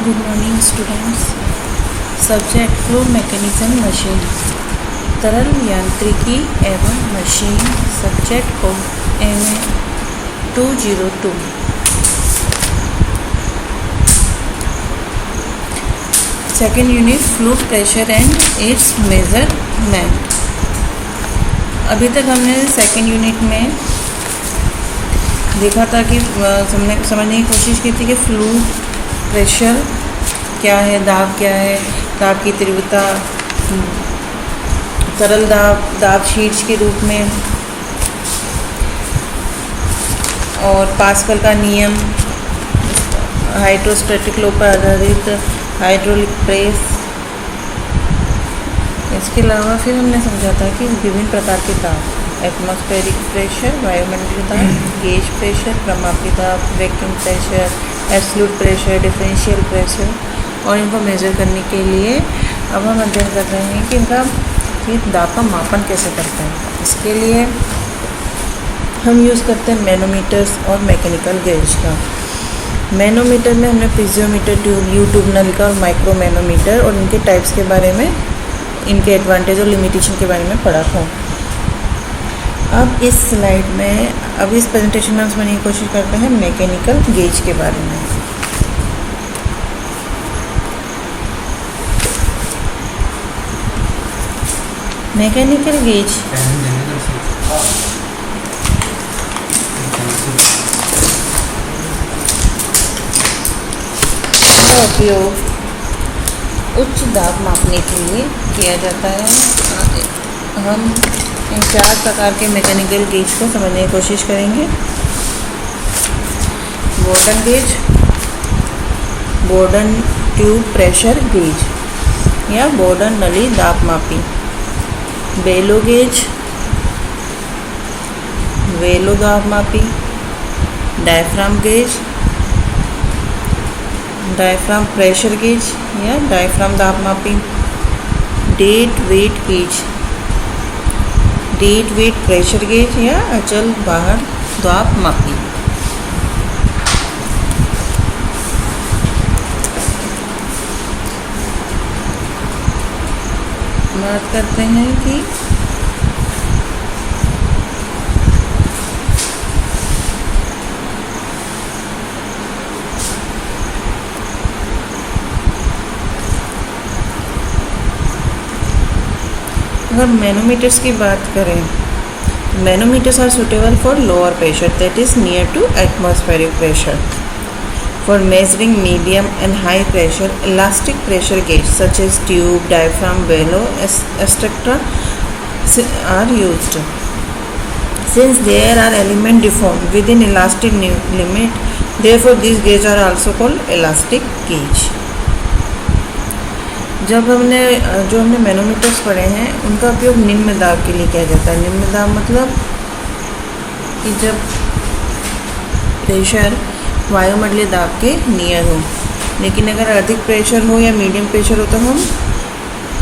Good morning students. Subject flow mechanism machine, तरल यांत्रिकी एवं machine. Subject code MA 202। Second unit fluid pressure and it's measurement. अभी तक हमने सेकेंड यूनिट में देखा था कि समझने की कोशिश की थी कि फ्लूइड प्रेशर क्या है, दाब क्या है, दाब की तीव्रता, तरल दाब शीट्स के रूप में, और पास्कल का नियम, हाइड्रोस्टैटिक लॉ पर आधारित हाइड्रोलिक प्रेस। इसके अलावा फिर हमने समझा था कि विभिन्न प्रकार के दाब, एटमॉस्फेरिक प्रेशर, वायुमंडलीय दाब, गेज प्रेशर, क्रमांकित दाब, vacuum pressure, absolute pressure, differential pressure, और इनको मेज़र करने के लिए अब हम अध्ययन कर रहे हैं कि इनका दाब का मापन कैसे करते हैं। इसके लिए हम यूज़ करते हैं मैनोमीटर्स और मैकेनिकल गेज का। मैनोमीटर में हमने पीजियोमीटर, यू ट्यूब नलिका और माइक्रो मैनोमीटर और इनके टाइप्स के बारे में, इनके एडवांटेज और लिमिटेशन के बारे में पढ़ा था। अब इस स्लाइड में, अब इस प्रेजेंटेशन में हम समझने की कोशिश करते हैं मैकेनिकल गेज के बारे में। मैकेनिकल गेज का उपयोग उच्च दाब मापने के लिए किया जाता है। हम इन 4 प्रकार के मैकेनिकल गेज को समझने की कोशिश करेंगे। Borden gauge, Borden tube pressure gauge या बोर्डन नली दाब मापी, बेलो गेज, वेलो दाब मापी, diaphragm gauge, diaphragm pressure gauge या डायफ्राम दाब मापी, dead weight gauge, dead weight pressure gauge या अचल बाहर दाब मापी। बात करते हैं कि अगर मैनोमीटर्स की बात करें, manometers are suitable for lower pressure that is near to atmospheric pressure, for measuring medium and high pressure elastic pressure gauge such as tube, diaphragm, bellow etcetera are used. Since there are elements deformed within elastic limit, therefore these gauges are also called elastic gauge. जब हमने manometers पढ़े हैं, उनका उपयोग निम्न दाब के लिए किया जाता है। निम्न दाब मतलब कि जब प्रेशर वायुमंडलीय दाब के नियर हो, लेकिन अगर अधिक प्रेशर हो या मीडियम प्रेशर हो तो हम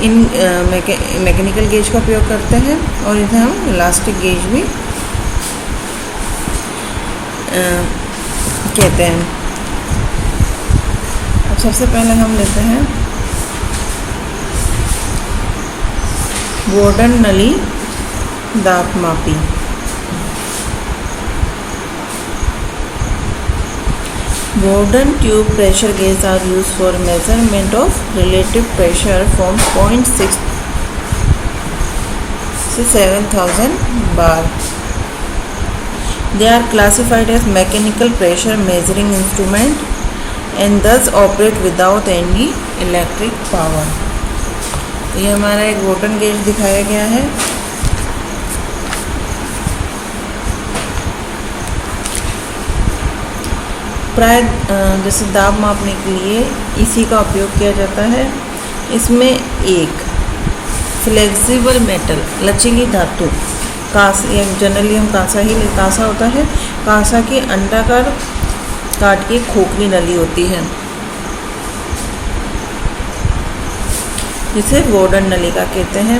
इन मैकेनिकल गेज का उपयोग करते हैं, और इन्हें हम इलास्टिक गेज भी कहते हैं। अब सबसे पहले हम लेते हैं बोर्डन नली दाब मापी। Bourdon tube pressure gauge are use for measurement of relative pressure from 0.6 से 7000 बार। They are classified as mechanical pressure measuring instrument and thus operate without any electric power. तो ये हमारा एक बोर्डन गेज दिखाया गया है। प्राय जैसे दाब मापने के लिए इसी का उपयोग किया जाता है। इसमें एक फ्लेक्सिबल मेटल, लचीली धातु, जनरली हम कांसा होता है, कांसा की अंडाकार काट की खोखली नली होती है, जिसे बोर्डन नलिका कहते हैं।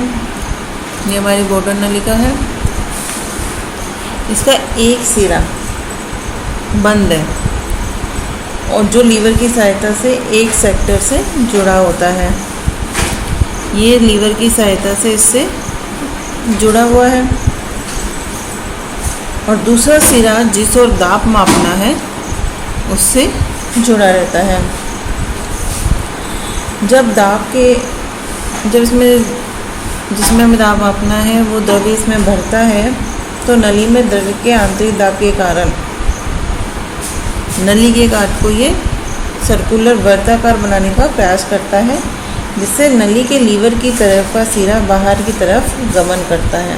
ये हमारी बोर्डन नलिका है। इसका एक सिरा बंद है और जो लीवर की सहायता से एक सेक्टर से जुड़ा होता है। ये लीवर की सहायता से इससे जुड़ा हुआ है। और दूसरा सिरा जिस ओर दाब मापना है उससे जुड़ा रहता है। जब इसमें जिसमें हमें दाब मापना है वो द्रव्य इसमें भरता है तो नली में द्रव्य के आंतरिक दाब के कारण नली के काट को ये सर्कुलर वर्ताकार बनाने का प्रयास करता है, जिससे नली के लीवर की तरफ का सिरा बाहर की तरफ गमन करता है।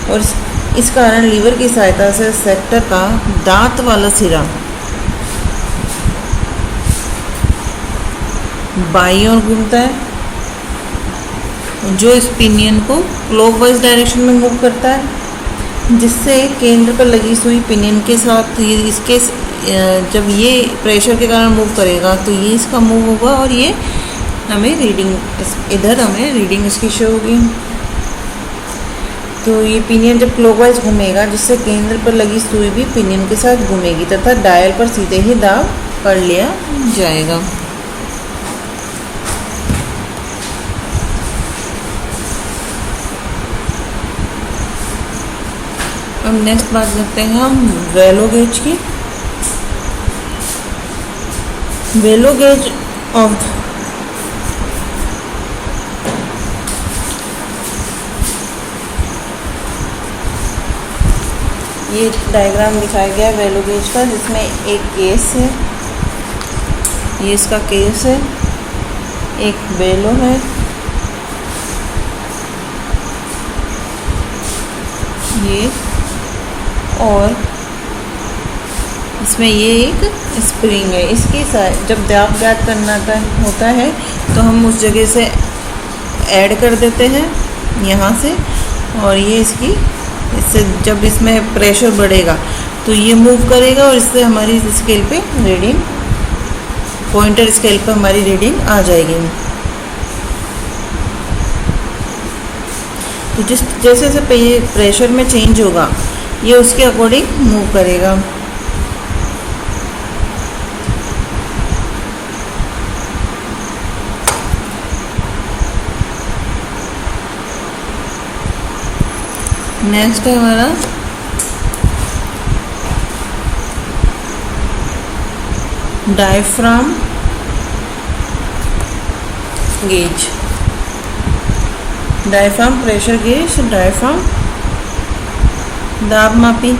और इस कारण लीवर की सहायता से सेक्टर का दांत वाला सिरा बाईं ओर घूमता है, जो इस पिनियन को क्लॉकवाइज डायरेक्शन में मूव करता है, जिससे केंद्र पर लगी सुई पिनियन के साथ इसके जब ये प्रेशर के कारण मूव करेगा तो ये इसका मूव होगा और ये हमें रीडिंग इधर हमें रीडिंग इसकी शो होगी। तो ये पिनियन जब क्लॉकवाइज घूमेगा जिससे केंद्र पर लगी सुई भी पिनियन के साथ घूमेगी तथा डायल पर सीधे ही दाब पढ़ लिया जाएगा। अब नेक्स्ट बात करते हैं हम वेलो गेज की। वेलो गेज ऑफ ये डायग्राम दिखाया गया है वेलो गेज का, जिसमें एक केस है, ये इसका केस है, एक वेलो है, ये, और इसमें ये एक स्प्रिंग है। इसकी जब दाब ज्ञात करना होता है तो हम उस जगह से ऐड कर देते हैं यहाँ से, और ये इससे जब इसमें प्रेशर बढ़ेगा तो ये मूव करेगा और इससे हमारी स्केल पे रीडिंग पॉइंटर स्केल पे हमारी रीडिंग आ जाएगी। तो जैसे जैसे प्रेशर में चेंज होगा ये उसके अकॉर्डिंग मूव करेगा। नेक्स्ट है हमारा diaphragm gauge. Diaphragm pressure gauge, diaphragm दाब मापी।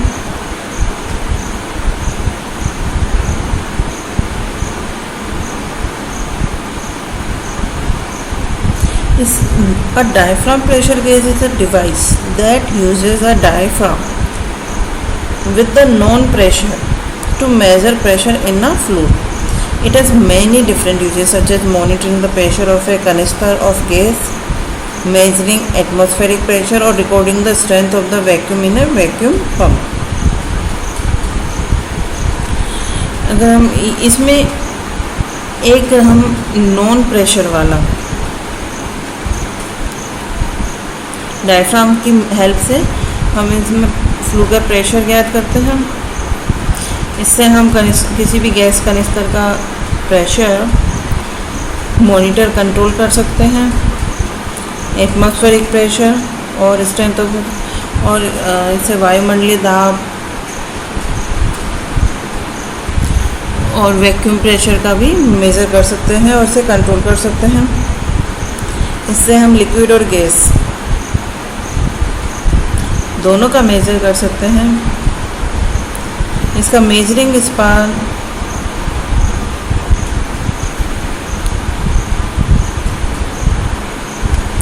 A diaphragm pressure gauge is a device that uses a diaphragm with the known pressure to measure pressure in a fluid. It has many different uses such as monitoring the pressure of a canister of gas, measuring atmospheric pressure or recording the strength of the vacuum in a vacuum pump. अगर हम इसमें एक हम non pressure वाला diaphragm की help से हम इसमें फ्लू का प्रेशर ज्ञात करते हैं। इससे हम किसी भी गैस कनिस्टर का प्रेशर मॉनिटर कंट्रोल कर सकते हैं, एटमॉस्फेरिक प्रेशर और स्ट्रेंथ ऑफ, और इससे वायुमंडलीय दाब और वैक्यूम प्रेशर का भी मेज़र कर सकते हैं और इसे कंट्रोल कर सकते हैं। इससे हम लिक्विड और गैस दोनों का मेजर कर सकते हैं। इसका मेजरिंग स्पान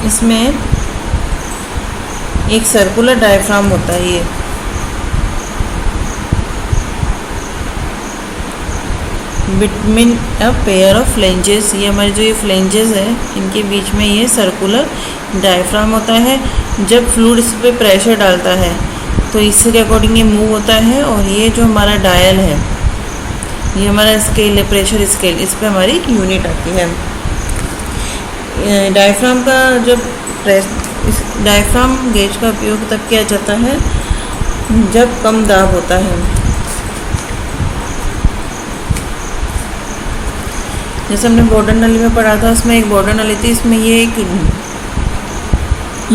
इसमें एक सर्कुलर डायफ्राम होता है। ये between a pair of flanges, ये हमारे जो ये फ्लेंजेस है इनके बीच में ये सर्कुलर डायफ्राम होता है। जब फ्लूइड इस पर प्रेशर डालता है तो इसके अकॉर्डिंग ये मूव होता है, और ये जो हमारा डायल है ये हमारा स्केल है, प्रेशर स्केल, इस पर हमारी यूनिट आती है। डायफ्राम का जब इस डायफ्राम गेज का उपयोग तब किया जाता है जब कम दाब होता है। जैसे हमने बॉर्डर नली में पढ़ा था, उसमें एक बॉर्डर नली थी, इसमें ये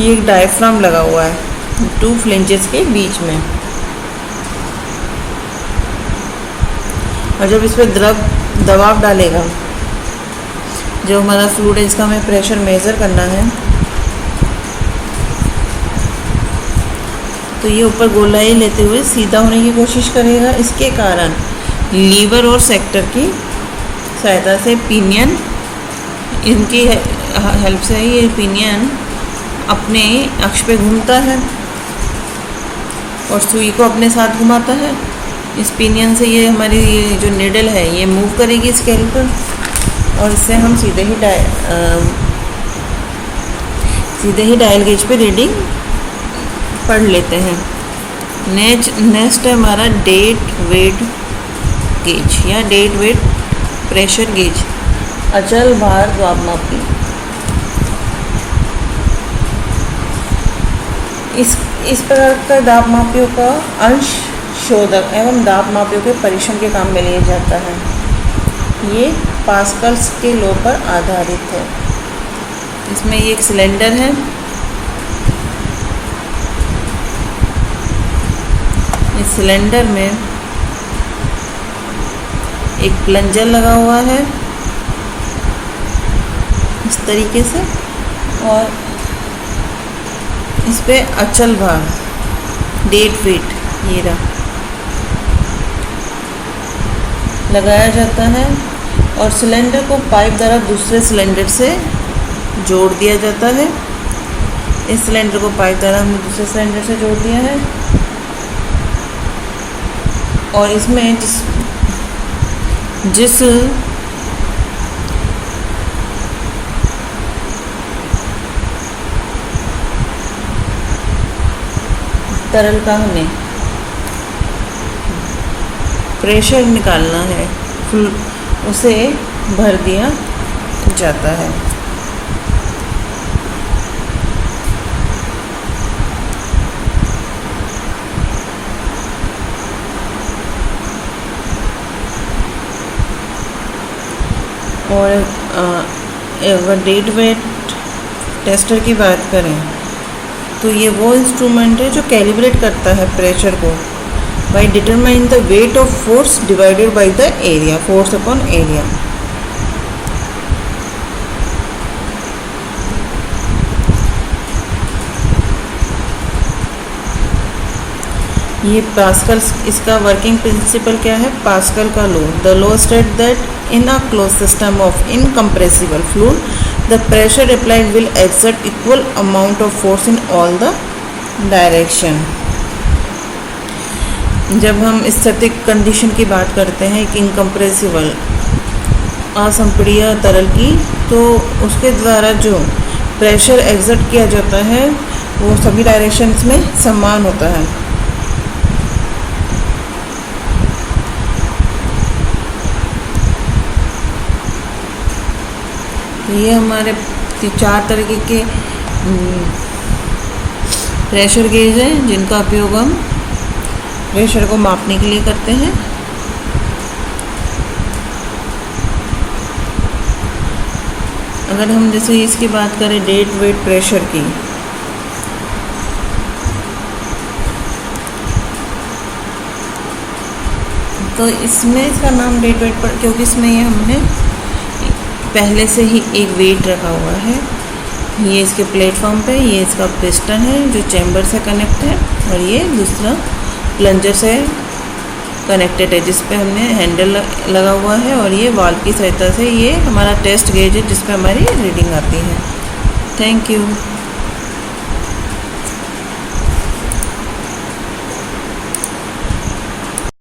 एक डायफ्राम लगा हुआ है 2 फ्लिंजेस के बीच में। और जब इस पर दबाव डालेगा, जो हमारा फ्लूइड है इसका हमें प्रेशर मेज़र करना है, तो ये ऊपर गोलाई लेते हुए सीधा होने की कोशिश करेगा। इसके कारण लीवर और सेक्टर की सहायता से पिनियन, इनकी हेल्प से ये पिनियन अपने अक्ष पे घूमता है और सुई को अपने साथ घुमाता है। इस पिनियन से ये हमारी जो निडल है ये मूव करेगी स्केल पर, और इससे हम सीधे ही डायल गेज पे रीडिंग पढ़ लेते हैं। नेक्स्ट है हमारा डेड वेट गेज या डेड वेट प्रेशर गेज, अचल भार दाबमापी। इस प्रकार का दाबमापियों का अंश शोधक एवं दाबमापियों के परीक्षण के काम में लिया जाता है। ये पास्कल्स के लॉ पर आधारित है। इसमें ये एक सिलेंडर है, इस सिलेंडर में एक प्लंजर लगा हुआ है इस तरीके से, और इस पे अचल भार डेड वेट ये रहा लगाया जाता है, और सिलेंडर को पाइप द्वारा दूसरे सिलेंडर से जोड़ दिया जाता है। इस सिलेंडर को पाइप द्वारा हमने दूसरे सिलेंडर से जोड़ दिया है, और इसमें जिस तरल का हमें प्रेशर निकालना है उसे भर दिया जाता है। और अगर डेड वेट टेस्टर की बात करें तो ये वो इंस्ट्रूमेंट है जो कैलिब्रेट करता है प्रेशर को by determining the weight of force divided by the area, force upon area। ये पास्कल, इसका वर्किंग प्रिंसिपल क्या है? पास्कल का law. The law state that in a close system of incompressible fluid the pressure applied will exert equal amount of force in all the direction. जब हम static condition की बात करते हैं कि इनकम्प्रेसिबल असंपीड्य तरल की, तो उसके द्वारा जो प्रेशर एक्सर्ट किया जाता है वो सभी डायरेक्शंस में समान होता है। ये हमारे 4 तरीके के प्रेशर गेज हैं जिनका उपयोग हम प्रेशर को मापने के लिए करते हैं। अगर हम जैसे इसकी बात करें डेड वेट प्रेशर की, तो इसमें इसका नाम डेड वेट पर, क्योंकि इसमें ये हमने पहले से ही एक वेट रखा हुआ है। ये इसके प्लेटफॉर्म पे, ये इसका पिस्टन है जो चैम्बर से कनेक्ट है, और ये दूसरा प्लंजर से कनेक्टेड है जिस पे हमने हैंडल लगा हुआ है, और ये वाल्व की सहायता से ये हमारा टेस्ट गेज है जिस पे हमारी रीडिंग आती है। Thank you.